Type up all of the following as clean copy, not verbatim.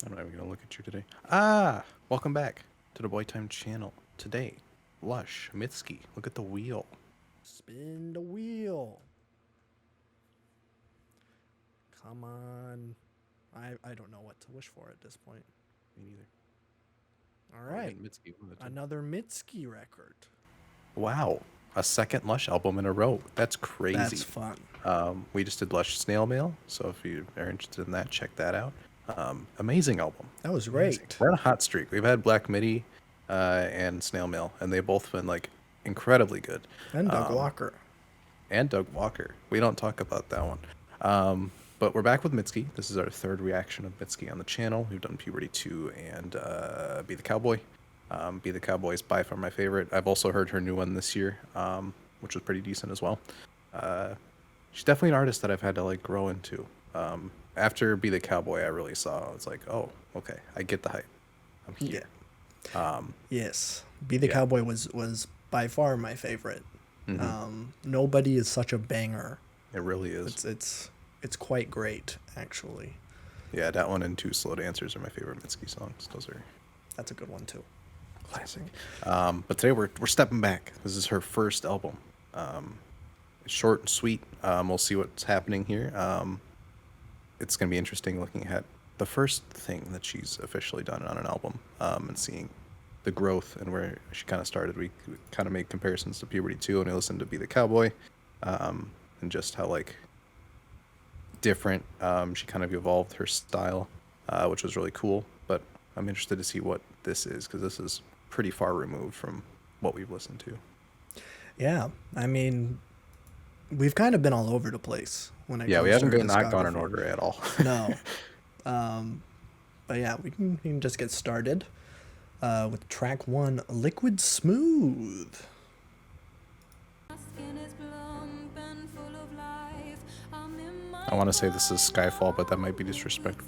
I'm not even gonna look at you today. Ah, welcome back to the Boy Time channel. Today, Lush, Mitski. Look at the wheel. Spin the wheel. Come on. I don't know what to wish for at this point. Me neither. All Or right. even Mitski. One of the two. Another Mitski record. Wow, a second Lush album in a row. That's crazy. That's fun. We just did Lush Snail Mail, so if you are interested in that, check that out. Amazing album. That was Amazing. great. We're on a hot streak. We've had Black Midi and Snail Mail, and they've both been like incredibly good. And Doug Walker. And Doug Walker. We don't talk about that one. But we're back with Mitski. This is our third reaction of Mitski on the channel. We've done Puberty 2 and Be the Cowboy. Be the Cowboy is by far my favorite. I've also heard her new one this year, which was pretty decent as well. She's definitely an artist that I've had to like grow into. After Be the Cowboy, I really saw. I was like, oh, okay, I get the hype. I'm here. Yes. Be the yeah. Cowboy was by far my favorite. Nobody is such a banger. It really is. It's quite great, actually. Yeah, that one and Two Slow Dancers are my favorite Mitski songs. Those are That's a good one too. classic. But today we're stepping back. This is her first album. It's short and sweet. We'll see what's happening here. It's gonna be interesting looking at the first thing that she's officially done on an album, and seeing the growth and where she kind of started. We kind of made comparisons to Puberty 2 and we listened to Be the Cowboy, and just how like different she kind of evolved her style, which was really cool. But I'm interested to see what this is, because this is pretty far removed from what we've listened to. Yeah. I mean, we've kind of been all over the place when it Yeah, comes we haven't to her been knocked on in discography. order at all. No. But yeah, we can just get started with track 1, Liquid Smooth. I want to say this is Skyfall, but that might be disrespectful.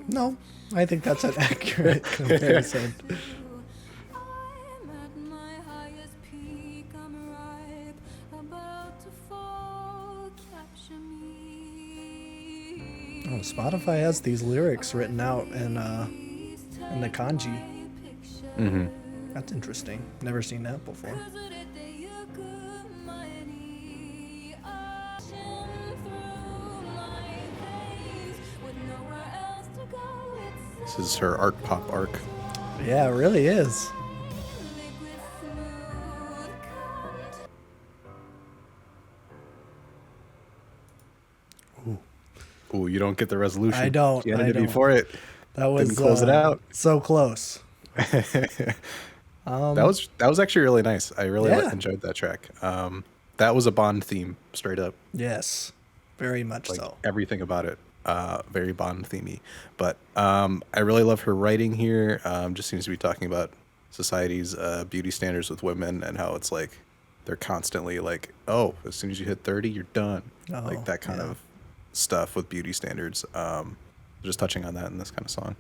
No, I think that's an accurate comparison. Oh, Spotify has these lyrics written out in the kanji. Mm-hmm. That's interesting. Never seen that before. This is her art pop arc. Yeah, it really is. Ooh, you don't get the resolution. I don't. She ended I it don't. before it. That was Didn't close it out. So close. That was actually really nice. I really Yeah. enjoyed that track. That was a Bond theme, straight up. Yes, very much Like so. everything about it, very Bond themey. But I really love her writing here. Just seems to be talking about society's beauty standards with women, and how it's like they're constantly like, oh, as soon as you hit 30, you're done. Oh, Like that kind yeah. of stuff with beauty standards. Just touching on that in this kind of song.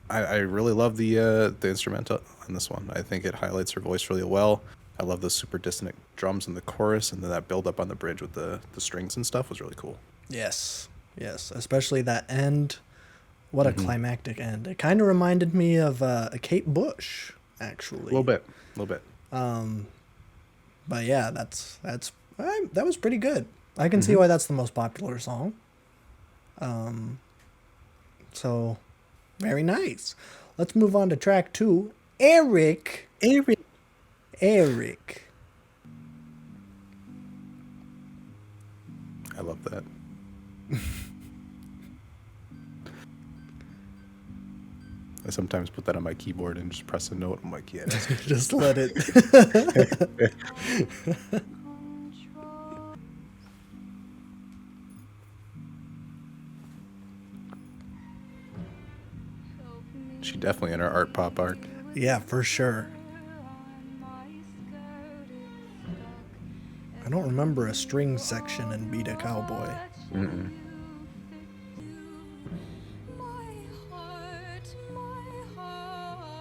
I really love the instrumental on this one. I think it highlights her voice really well. I love the super dissonant drums in the chorus, and then that build up on the bridge with the strings and stuff was really cool. Yes, yes, especially that end. What a climactic end! It kind of reminded me of a Kate Bush, actually. A little bit. But yeah, that was pretty good. I can see why that's the most popular song. So very nice. Let's move on to track 2, Eric. I love that. I sometimes put that on my keyboard and just press a note. I'm like, yeah, that's good. Just let it. She definitely in her art pop arc. Yeah, for sure. I don't remember a string section in Beat a Cowboy.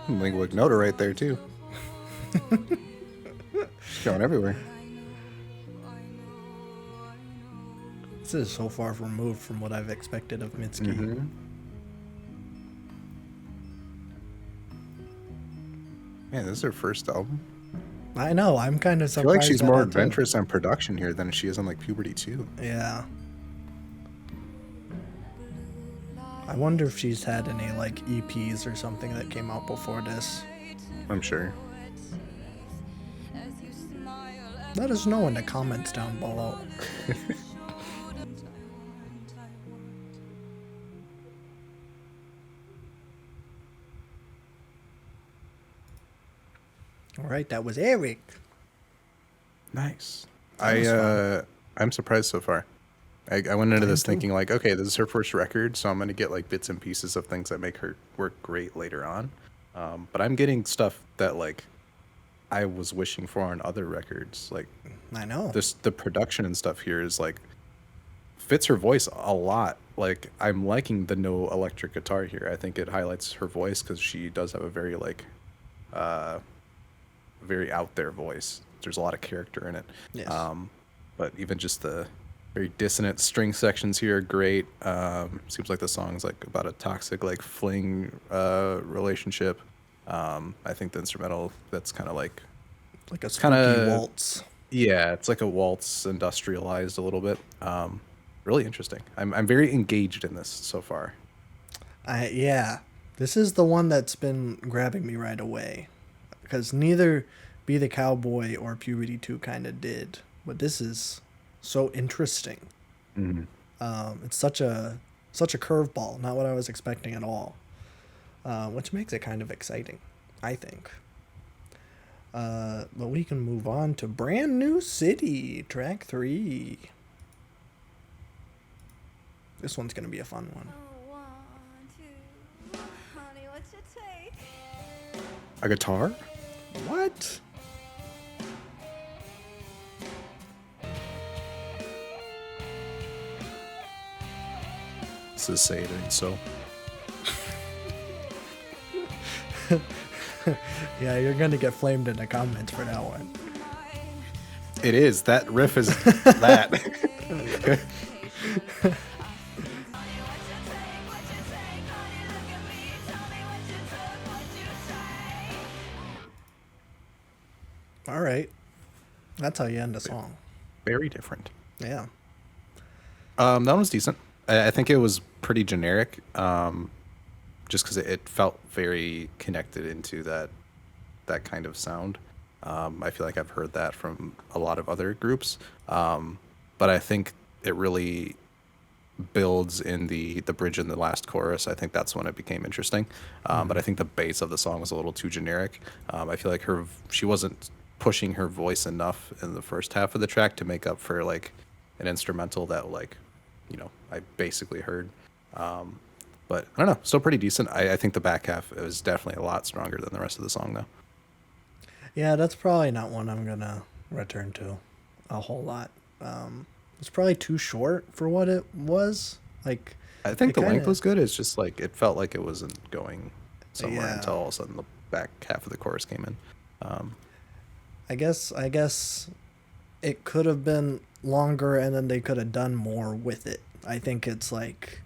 Linguic Nota right there too. She's going everywhere. This is so far removed from what I've expected of Mitski. Man, this is her first album. I know. I'm kind of I feel like surprised she's at more it too. adventurous on production here than she is on like Puberty 2. Yeah. I wonder if she's had any like EPs or something that came out before this. I'm sure. Let us know in the comments down below. All right, that was Eric. Nice. That was fun. I'm surprised so far. I went into I am this too. thinking like, okay, this is her first record, so I'm gonna get like bits and pieces of things that make her work great later on. But I'm getting stuff that like I was wishing for on other records. Like I know. the production and stuff here is like fits her voice a lot. Like I'm liking the no electric guitar here. I think it highlights her voice because she does have a very like very out there voice. There's a lot of character in it. Yes. But even just the very dissonant string sections here are great. Seems like the song's like about a toxic like fling relationship. I think the instrumental that's kind of like Like a kind spooky of waltz. yeah, it's like a waltz industrialized a little bit. Really interesting. I'm very engaged in this so far. Yeah. This is the one that's been grabbing me right away. Because neither Be the Cowboy or Puberty 2 kind of did. But this is so interesting. It's such a curveball, not what I was expecting at all. Which makes it kind of exciting, I think. But we can move on to Brand New City, track 3. This one's gonna be a fun one. A guitar? What? This is Say It Ain't So. Yeah, you're gonna get flamed in the comments for that one. It is. That riff is that. All right, that's how you end a song. Very different. Yeah. That one was decent. I think it was pretty generic. Just because it felt very connected into that kind of sound. I feel like I've heard that from a lot of other groups. But I think it really builds in the bridge in the last chorus. I think that's when it became interesting. But I think the bass of the song was a little too generic. I feel like she wasn't pushing her voice enough in the first half of the track to make up for like an instrumental that like, I basically heard. But I don't know, still pretty decent. I think the back half is definitely a lot stronger than the rest of the song though. Yeah, that's probably not one I'm gonna return to a whole lot. It's probably too short for what it was. Like, I think it the kind length of, was good. It's just like it felt like it wasn't going somewhere yeah. until all of a sudden the back half of the chorus came in. I guess it could have been longer, and then they could have done more with it. I think it's like,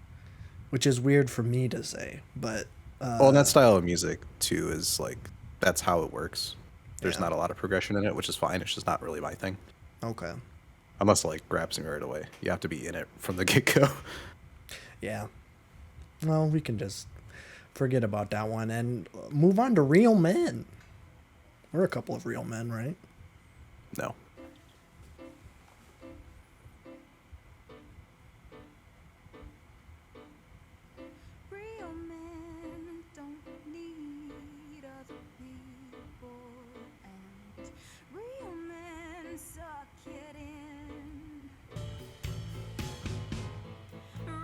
which is weird for me to say, but Well, and that style of music too is like that's how it works. There's yeah. not a lot of progression in it, which is fine. It's just not really my thing. Okay. Unless it like grabs me right away. You have to be in it from the get go. Yeah. Well, we can just forget about that one and move on to Real Men. We're a couple of real men, right? No. Real men don't need other people, and real men suck it in.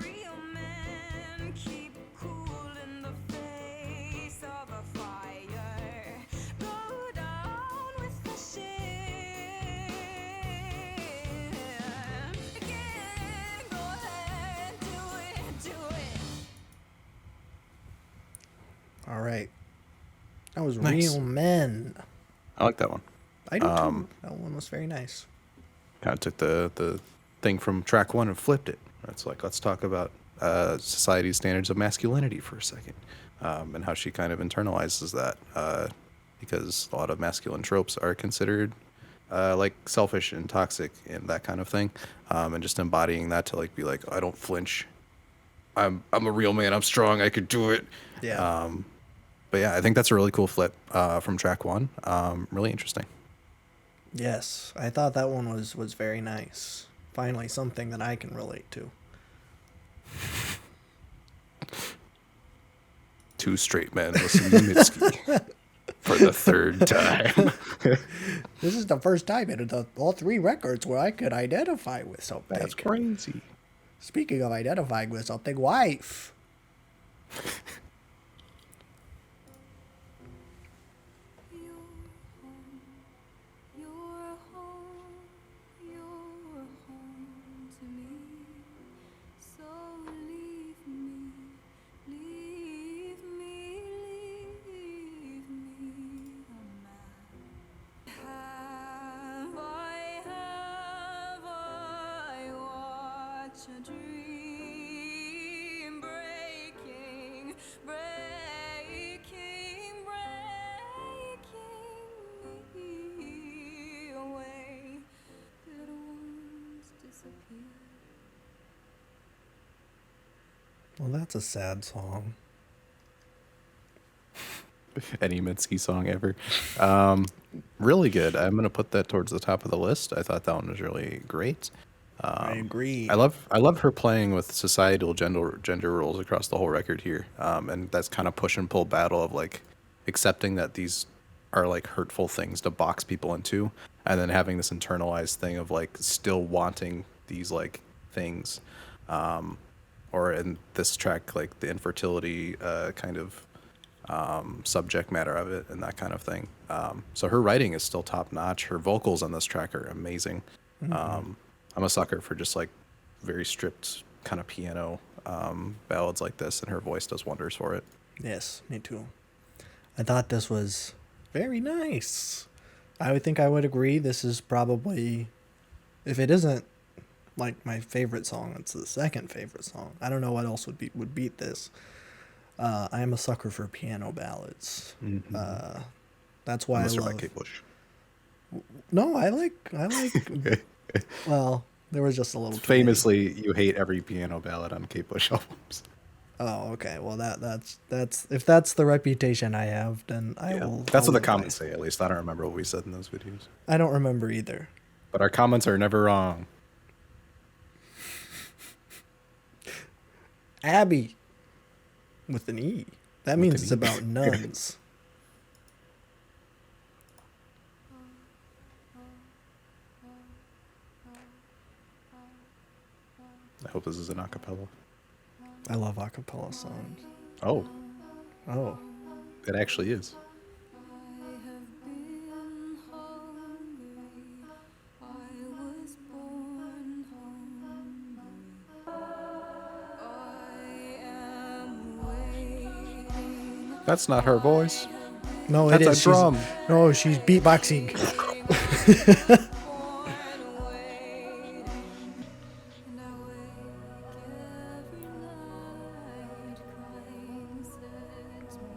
Real men keep cool in the face of a fire. Go down with the ship. Again, go ahead, do it. All right. That was Nice. Real Men. I like that one. I do too. That one was very nice. Kind of took the thing from track one and flipped it. It's like let's talk about society's standards of masculinity for a second, and how she kind of internalizes that because a lot of masculine tropes are considered like selfish and toxic and that kind of thing, and just embodying that to like be like, I don't flinch. I'm a real man. I'm strong. I could do it. Yeah. But yeah, I think that's a really cool flip from track one. Really interesting. Yes, I thought that one was very nice. Finally, something that I can relate to. Two straight men listening to Mitski for the third time. This is the first time in all three records where I could identify with something. That's crazy. Speaking of identifying with something, wife. You're home, you're home to me. So leave me, leave me, leave me a man. Have I watched a dream breaking, breaking, breaking me away? Little ones disappear. Well, that's a sad song. Any Mitski song ever. Really good. I'm gonna put that towards the top of the list. I thought that one was really great. I agree. I love her playing with societal gender roles across the whole record here, and that's kind of push and pull battle of like accepting that these are like hurtful things to box people into, and then having this internalized thing of like still wanting these like things, or in this track like the infertility kind of subject matter of it and that kind of thing. So her writing is still top notch. Her vocals on this track are amazing. I'm a sucker for just like very stripped kind of piano ballads like this, and her voice does wonders for it. Yes, me too. I thought this was very nice. I would think I would agree. This is probably, if it isn't like my favorite song, it's the second favorite song. I don't know what else would beat this. I am a sucker for piano ballads. That's why Unless I you're by love. Kate Bush. No, I like. Okay. Well, there was just a little. too many. Famously, you hate every piano ballad on Kate Bush albums. Oh, okay. Well, that's if that's the reputation I have, then I Yeah, will. that's I'll what the live by comments it. say. At least I don't remember what we said in those videos. I don't remember either. But our comments are never wrong. Abbey, with an E. That With means an it's E. about nuns. I hope this is an acapella. I love acapella songs. Oh, Oh, it actually is. I have been hungry. I was born hungry. I am waiting. That's not her voice. no, That's it a is. drum. No, she's beatboxing. Born waiting. And I wake every night crying, set me free.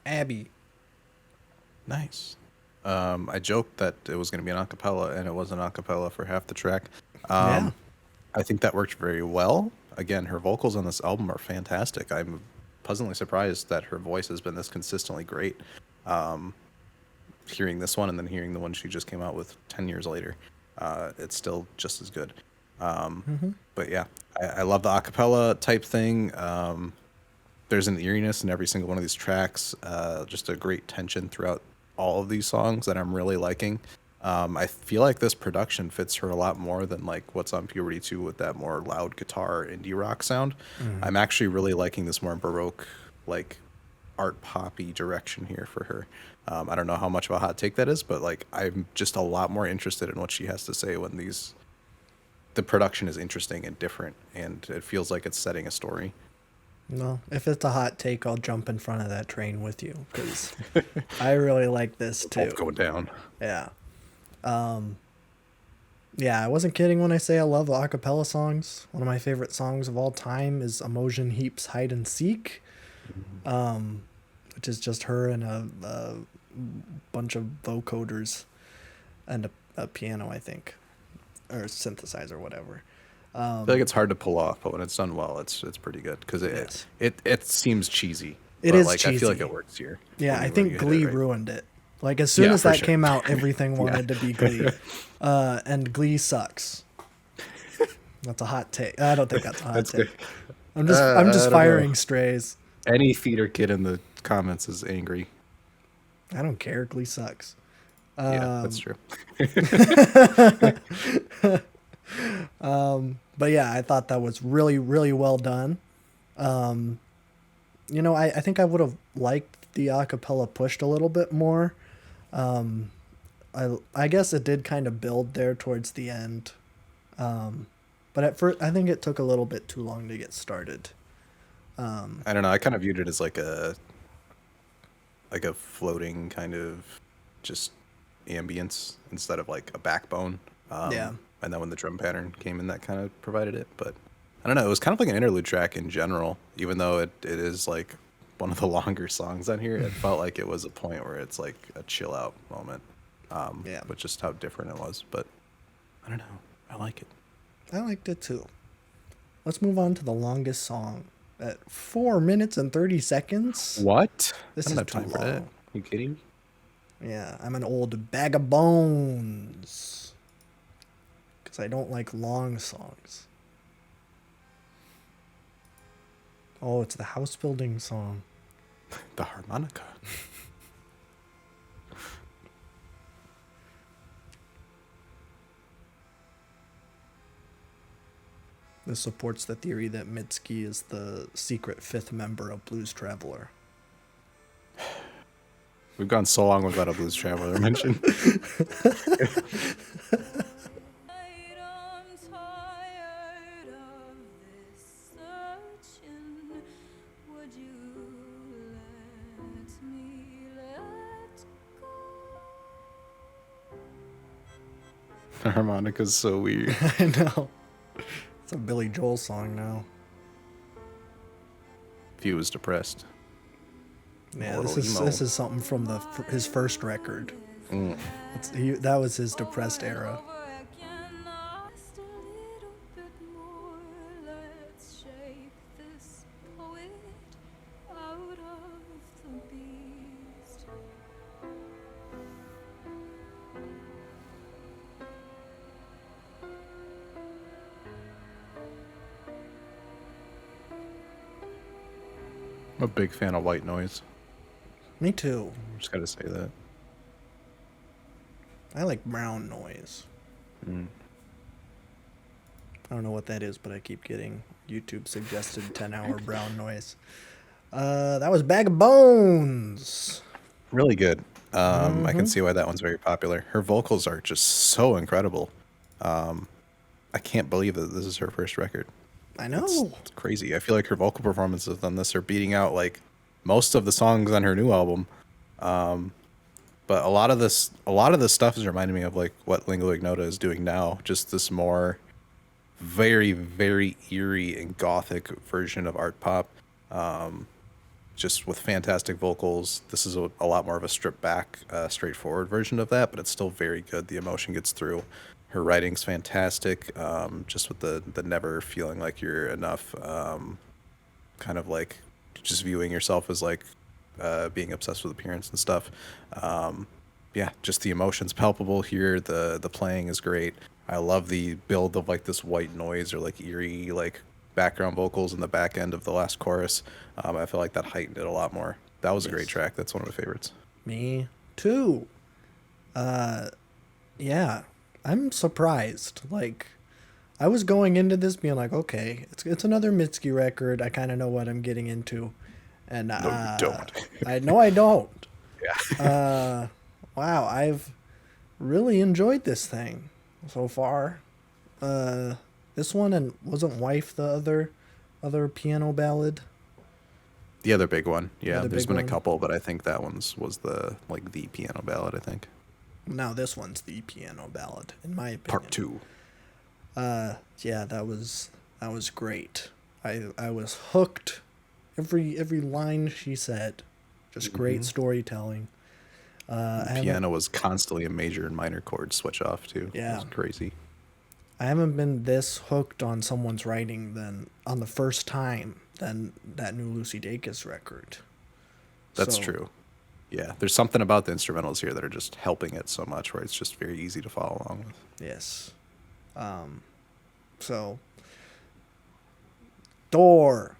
Abbey. Nice. I joked that it was going to be an acapella, and it was an acapella for half the track. Yeah. I think that worked very well. Again, her vocals on this album are fantastic. I'm pleasantly surprised that her voice has been this consistently great. Hearing this one and then hearing the one she just came out with 10 years later, it's still just as good. But yeah, I love the acapella type thing. There's an eeriness in every single one of these tracks. Just a great tension throughout all of these songs that I'm really liking. I feel like this production fits her a lot more than like what's on Puberty 2 with that more loud guitar indie rock sound. I'm actually really liking this more Baroque, like art poppy direction here for her. I don't know how much of a hot take that is, but like I'm just a lot more interested in what she has to say when the production is interesting and different, and it feels like it's setting a story. No, if it's a hot take, I'll jump in front of that train with you because I really like this too. Both going down. Yeah. Yeah, I wasn't kidding when I say I love a cappella songs. One of my favorite songs of all time is Emotion Heaps Hide and Seek, Mhm. which is just her and a bunch of vocoders and a piano, I think, or synthesizer, whatever. I feel like it's hard to pull off, but when it's done well, it's pretty good because Yes. it seems cheesy, It but is like I feel like cheesy. it works here Yeah, I when think you hit it Glee right. ruined it. Like as soon Yeah, as for that sure. came out, everything Yeah. wanted to be Glee, and Glee sucks. That's a hot take. I don't think that's a hot That's good. take. I'm just I don't know. firing strays. Any theater kid in the comments is angry. I don't care. Glee sucks. Yeah, that's true. But yeah, I thought that was really, really well done. I think I would have liked the acapella pushed a little bit more. I guess it did kind of build there towards the end. But at first, I think it took a little bit too long to get started. I don't know. I kind of viewed it as like a floating kind of just ambience instead of like a backbone. Yeah. And then when the drum pattern came in, that kind of provided it. But I don't know. It was kind of like an interlude track in general, even though it is like one of the longer songs on here. It felt like it was a point where it's like a chill out moment. Yeah. With just how different it was. But I don't know. I like it. I liked it too. Let's move on to the longest song at 4 minutes and 30 seconds. What? This I don't is have time too for that. long. You kidding me? Yeah, I'm an old bag of bones. Because I don't like long songs. Oh, it's the house building song. The harmonica. This supports the theory that Mitski is the secret fifth member of Blues Traveler. We've gone so long without a blues traveler mention. I'm tired of this searching. Would you let me let go? The harmonica's so weird. I know. It's a Billy Joel song now. If he was depressed. Yeah, Mortal this emo. is something from his first record. Mm. That was his depressed era. Over again, just a little bit more. Let's shape this poet out of the beast. I'm a big fan of white noise. Me too. Just gotta say that. I like brown noise. Mm. I don't know what that is, but I keep getting YouTube suggested 10-hour brown noise. That was Bag of Bones. Really good. I can see why that one's very popular. Her vocals are just so incredible. I can't believe that this is her first record. I know. It's crazy. I feel like her vocal performances on this are beating out like most of the songs on her new album. But a lot of this stuff is reminding me of like what Lingua Ignota is doing now. Just this more very, very eerie and gothic version of art pop. Just with fantastic vocals. This is a lot more of a stripped back, straightforward version of that, but it's still very good. The emotion gets through. Her writing's fantastic. Just with the never feeling like you're enough. Kind of like just viewing yourself as like being obsessed with appearance and stuff. Yeah, just the emotion's palpable here. The playing is great. I love the build of like this white noise or like eerie like background vocals in the back end of the last chorus. I feel like that heightened it a lot more. That was a great Yes. track. That's one of my favorites. Me too. Yeah, I'm surprised. Like, I was going into this being like, okay, it's another Mitski record. I kind of know what I'm getting into, and No, you don't. I know I don't. Yeah. Wow, I've really enjoyed this thing so far. This one, and wasn't Wife the other piano ballad? The other big one. Yeah, Other there's big been one. a couple, but I think that was the piano ballad, I think. Now this one's the piano ballad, in my opinion. Part 2. Yeah, that was great. I was hooked. Every line she said, just great storytelling. I haven't Piano was constantly a major and minor chord switch off too. It Yeah. was crazy. I haven't been this hooked on someone's writing than on the first time than that new Lucy Dacus record. That's So, true. Yeah, there's something about the instrumentals here that are just helping it so much, where it's just very easy to follow along with. Yes. So Door.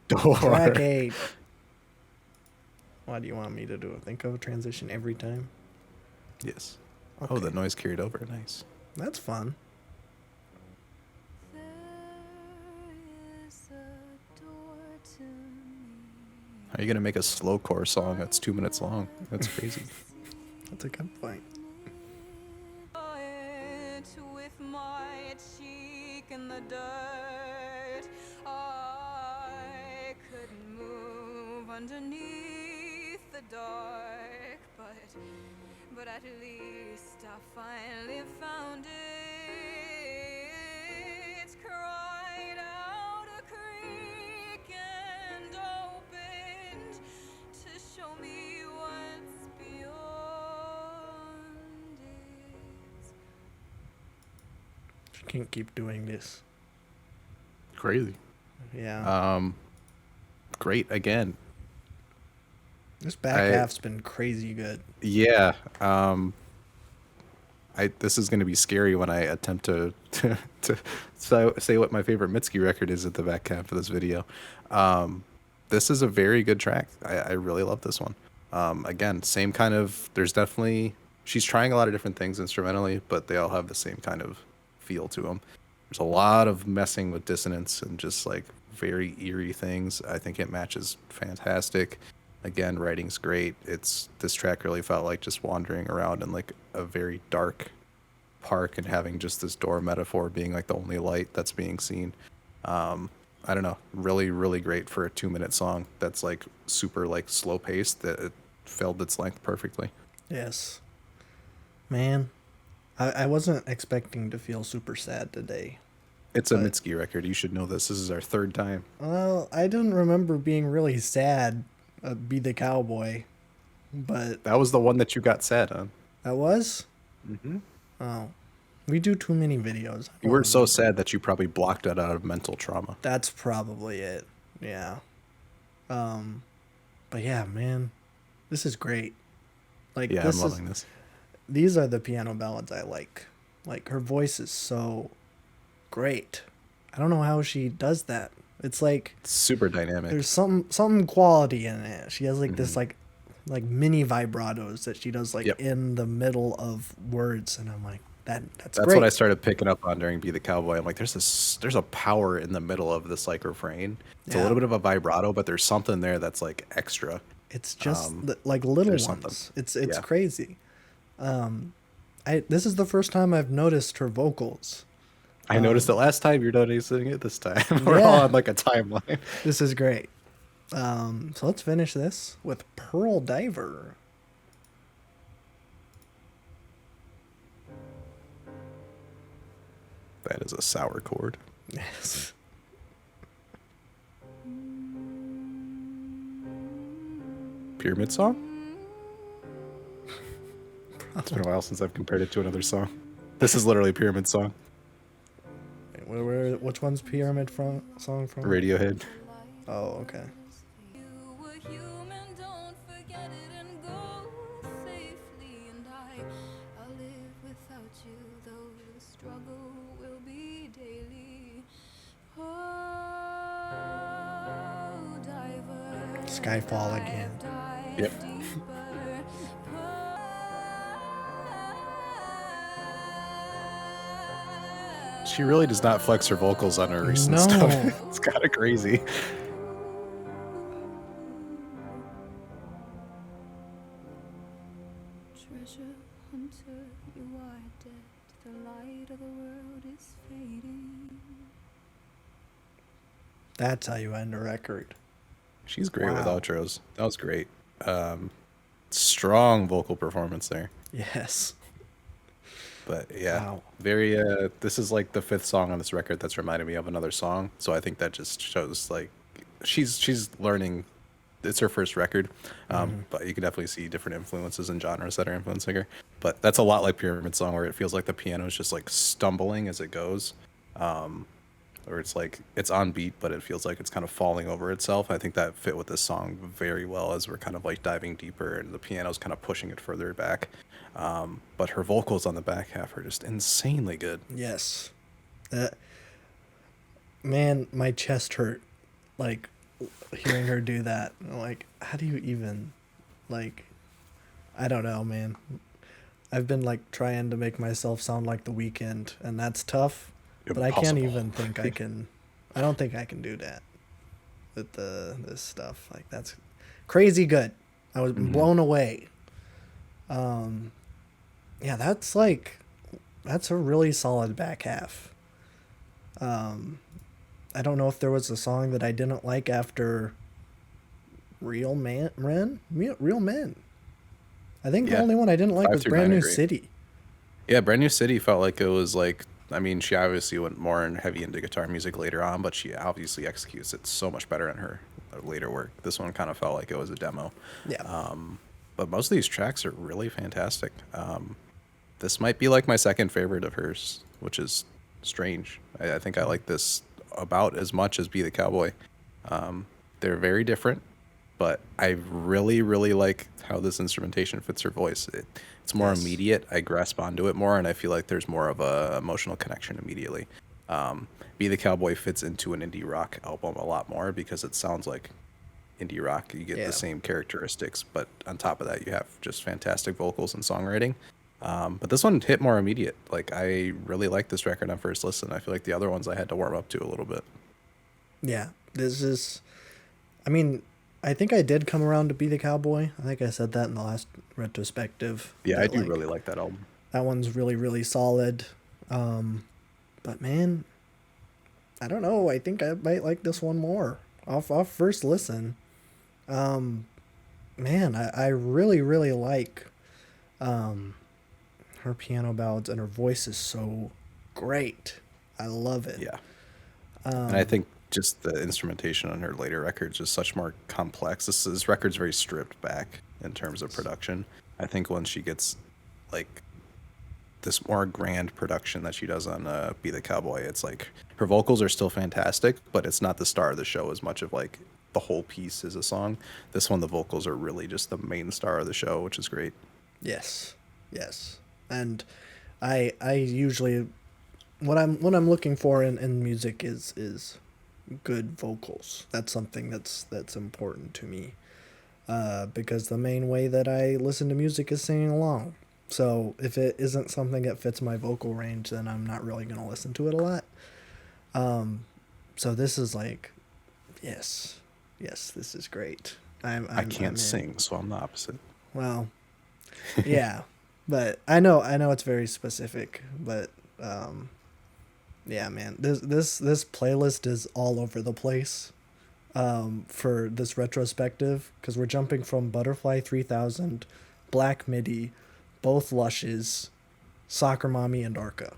Track Door. 8. Why do you want me to do it? Think of a transition every time? Yes. Oh, Okay. the noise carried over. Nice. That's fun. There is a door to me. How are you gonna make a slowcore song that's 2 minutes long? That's crazy. That's a good point. With my cheek in the dirt, I couldn't move underneath the dark, but at least I finally found it. It's cried out a creek and opened to show me what's beyond it. She can't keep doing this. Crazy. Yeah. Great again. This back I- half's been crazy good. Yeah. This is going to be scary when I attempt to say what my favorite Mitski record is at the back half of this video. This is a very good track. I really love this one. Again, same kind of. There's definitely she's trying a lot of different things instrumentally, but they all have the same kind of feel to them. There's a lot of messing with dissonance and just like very eerie things. I think it matches fantastic. Again, writing's great. This track really felt like just wandering around in like a very dark park and having just this door metaphor being like the only light that's being seen. I don't know, really, really great for a 2-minute song that's like super like slow paced. That it filled its length perfectly. Yes. Man, I wasn't expecting to feel super sad today. It's a But- Mitski record. You should know this. This is our 3rd time. Well, I didn't remember being really sad, Be the Cowboy, but That was the one that you got sad on. that was? Mm-hmm. Oh. We do too many videos. I You don't were so remember. sad that you probably blocked it out of mental trauma. That's probably it. Yeah. But yeah, man, this is great. Like Yeah, this I'm loving this. these are the piano ballads I like. Like her voice is so great. I don't know how she does that. It's like It's super dynamic. there's some quality in it. She has like this Mhm. like mini vibratos that she does like Yep. in the middle of words, and I'm like that's That's great. what I started picking up on during Be the Cowboy. I'm like, there's a power in the middle of this like refrain. It's a Yeah. little bit of a vibrato, but there's something there that's like extra. It's just Um, like little there's ones. something. It's Yeah. crazy. This is the first time I've noticed her vocals. I noticed it last time. You're noticing it this time. We're Yeah. all on like a timeline. This is great. So let's finish this with Pearl Diver. That is a sour chord. Yes. Pyramid song? It's been a while since I've compared it to another song. This is literally a Pyramid song. Which one's Pyramid song from? Radiohead. Oh, okay. You were human, don't forget it and go safely. And I'll live without you, though the struggle will be daily. Oh, diver. Skyfall again. Dive Yep. deeper. She really does not flex her vocals on her recent No. stuff. It's kind of crazy. Treasure hunter, you are dead. The light of the world is fading. That's how you end a record. She's great with Wow. outros. That was great. strong vocal performance there. Yes. But yeah, Wow. very. This is like the fifth song on this record that's reminded me of another song. So I think that just shows like she's learning. It's her first record, but you can definitely see different influences and genres that are influencing her. But that's a lot like Pyramid Song, where it feels like the piano is just like stumbling as it goes, or it's like it's on beat, but it feels like it's kind of falling over itself. I think that fit with this song very well as we're kind of like diving deeper, and the piano's kind of pushing it further back. But her vocals on the back half are just insanely good. Yes. Uh, Man, my chest hurt, like, hearing her do that. Like, how do you even, like, I don't know, man. I've been, like, trying to make myself sound like The Weeknd, and that's tough. But I can't Impossible. even think I can. I don't think I can do that with this stuff. Like, that's crazy good. I was blown away. Yeah, that's a really solid back half. I don't know if there was a song that I didn't like after Real Men. I think the Yeah, only one I didn't like five was through Brand nine New agree. City. Yeah, Brand New City felt like it was like. I mean, she obviously went more and heavy into guitar music later on, but she obviously executes it so much better in her later work. This one kind of felt like it was a demo. Yeah. But most of these tracks are really fantastic. This might be like my second favorite of hers, which is strange. I think I like this about as much as Be the Cowboy. They're very different, but I really, really like how this instrumentation fits her voice. It's more Yes. immediate. I grasp onto it more, and I feel like there's more of a emotional connection immediately. Be the Cowboy fits into an indie rock album a lot more because it sounds like indie rock. You get Yeah. the same characteristics, but on top of that, you have just fantastic vocals and songwriting. But this one hit more immediate. Like I really like this record on first listen. I feel like the other ones I had to warm up to a little bit. Yeah. This is. I mean, I think I did come around to Be the Cowboy. I think I said that in the last retrospective. Yeah, I that, do like, really like that album. that one's really, really solid. But man, I don't know. I think I might like this one more off first listen. Man, I really, really like her piano ballads, and her voice is so great. I love it. Yeah. And I think just the instrumentation on her later records is such more complex. This record's very stripped back in terms of production. I think once she gets like this more grand production that she does on Be the Cowboy, it's like her vocals are still fantastic, but it's not the star of the show as much of like the whole piece is a song. This one, the vocals are really just the main star of the show, which is great. Yes, yes, and I usually what I'm looking for in music is good vocals. That's something that's important to me, because the main way that I listen to music is singing along. So if it isn't something that fits my vocal range, then I'm not really gonna listen to it a lot. So this is like, yes, yes, this is great. I I'm can't in. sing, so I'm the opposite. Well, yeah, but I know it's very specific, but yeah, man, this playlist is all over the place. For this retrospective, because we're jumping from Butterfly 3000, Black Midi, both Lushes, Soccer Mommy, and Arca.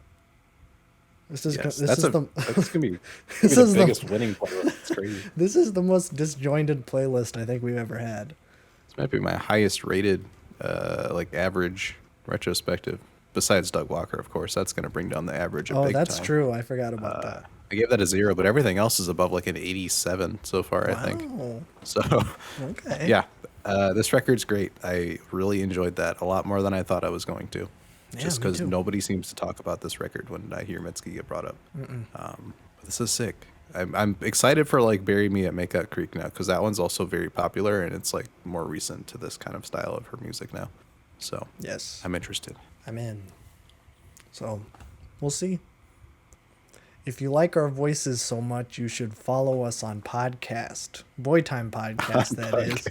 This is Yes, this is the that's gonna be, this the is the biggest winning playlist. It's crazy. this is the most disjointed playlist I think we've ever had. This might be my highest rated, like average retrospective. Besides Doug Walker, of course, that's gonna bring down the average a Oh, big that's time. true. I forgot about that. I gave that a 0, but everything else is above like an 87 so far, I think. Wow. So, Okay. yeah, this record's great. I really enjoyed that a lot more than I thought I was going to. Yeah, Just me because too. nobody seems to talk about this record when I hear Mitski get brought up. But this is sick. I'm excited for like Bury Me at Makeout Creek now because that one's also very popular and it's like more recent to this kind of style of her music now. So Yes. I'm interested. I'm in. So, we'll see. If you like our voices so much, you should follow us on podcast. Boytime Podcast, that is.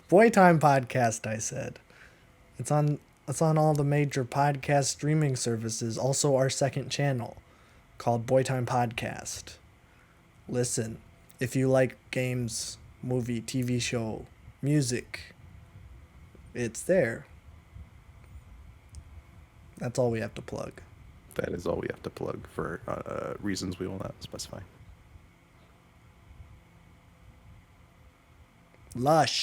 Boytime Podcast, I said. It's on all the major podcast streaming services. Also our second channel called Boytime Podcast. Listen, if you like games, movie, TV show, music, It's there. That's all we have to plug. That is all we have to plug for reasons we will not specify. Lush.